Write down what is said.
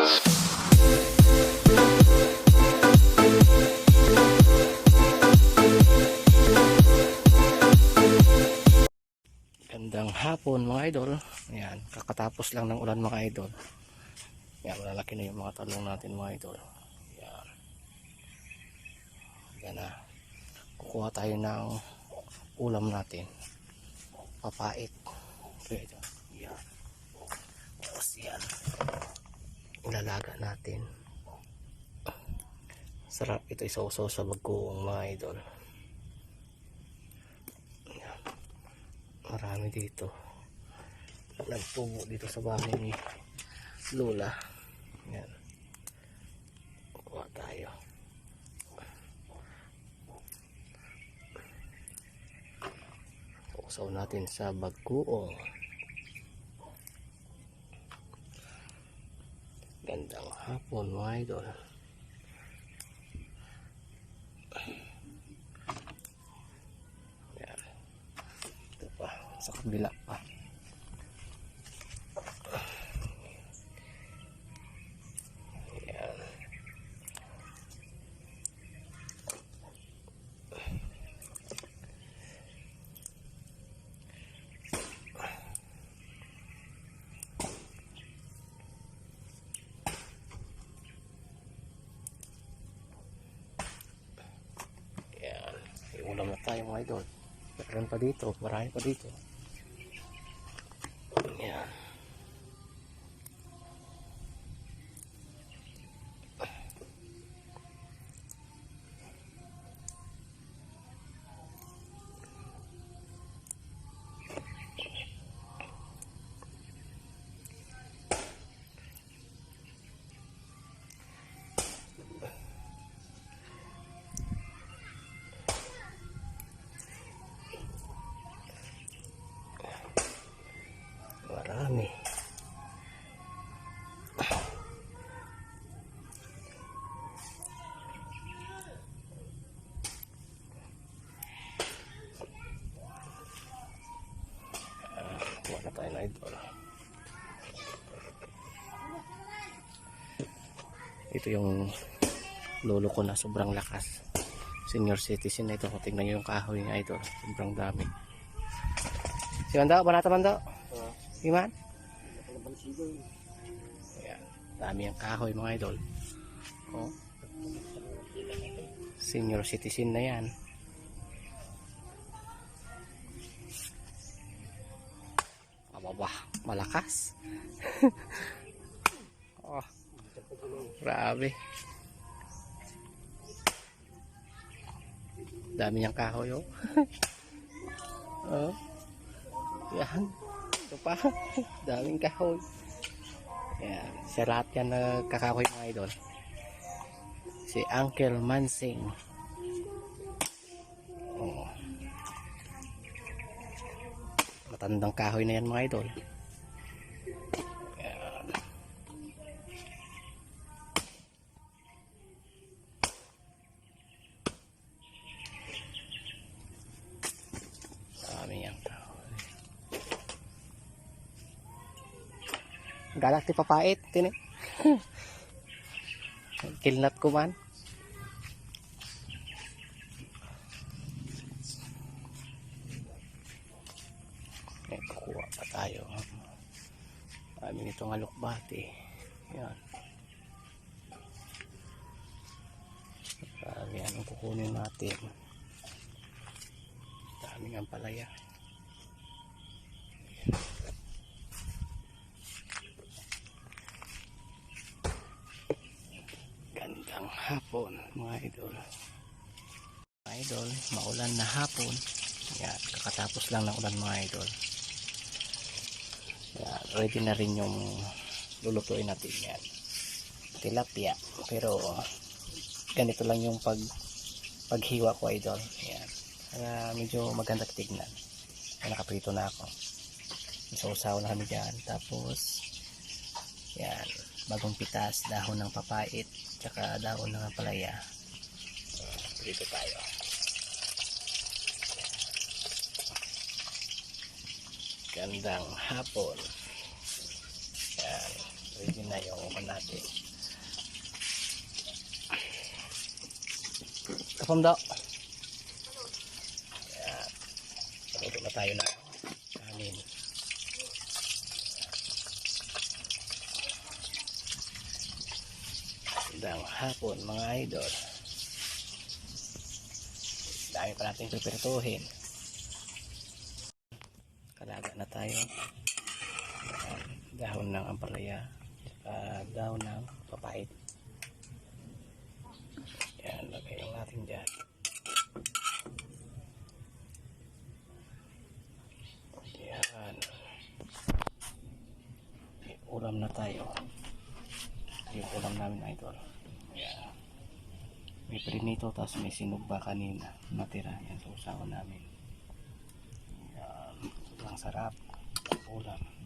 Gandang hapon mga idol. Ayan, kakatapos lang ng ulan mga idol. Ayan, malalaki na yung mga talong natin mga idol. Ayan. Ayan na. Kukuha tayo ng ulam natin. Papait. Okay, ito. Ayan. Tapos yan. Ilalaga natin. Sarap ito isawsaw sa bagoong mga idol. Ayan. Marami dito. Nagtubo dito sa bahay ni Lola. Ayan. Kuha tayo. Sausaw natin sa bagoong. Gandang hapon mga idol. Ayan. Ito pa. Sa kabila pa. Ayan. Ulam na tayo mga idol. Meron pa dito, marami pa dito. Ayan. Marami. Kuha na tayo na idol. Ito yung lolo ko na sobrang lakas. Senior citizen na ito. Tingnan nyo yung kahoy nga ito. Sobrang dami. Si Mando, banata Mando. Iman? Ayan, dami ang kahoy mga idol. Oh. Senior citizen na yan. Ababa, malakas. Oh, grabe. Dami niyang kahoy oh. Oh. Yan. Ito pa. Daming kahoy. Ayan. Sa lahat yan kakahoy mga idol. Si Uncle Mansing. Oh. Matandang kahoy na yan mga idol. Ayan. Dami yan kahoy. Galak ti papait tini. Kilnat ko man. Kukuha pa tayo. Amin itong alukbati. Yan. Dami anong kukunin natin. Daming ang palaya. Hapon mga idol. Mga idol, maulan na hapon. Yan, kakatapos lang ng ulan mga idol. Yan, ready na rin yung lulutuin natin yan. Tilapia. Pero ganito lang yung paghiwa ko idol. Yan. Kaya medyo maganda tignan. Kaya nakaprito na ako. Isausaw na kami dyan. Tapos yan, bagong pitas, dahon ng papait, tsaka dahon ng palaya. Dito tayo. Gandang hapon. Yan, ready na yung upan natin. Kapam daw. Ayan. Paluto na tayo na kanin. Magandang hapon mga idol. Dami pa natin pipertuhin. Kalaga na tayo. Dahon ng ampalaya, dahon ng papait. Yan, lagay lang natin dyan. Yan. May ulam na tayo. Yung ulam namin idol. Yan. May prinito, tapos may sinugba kanina. Natira yan sa usawa namin. Yan. Ang sarap. Ulam.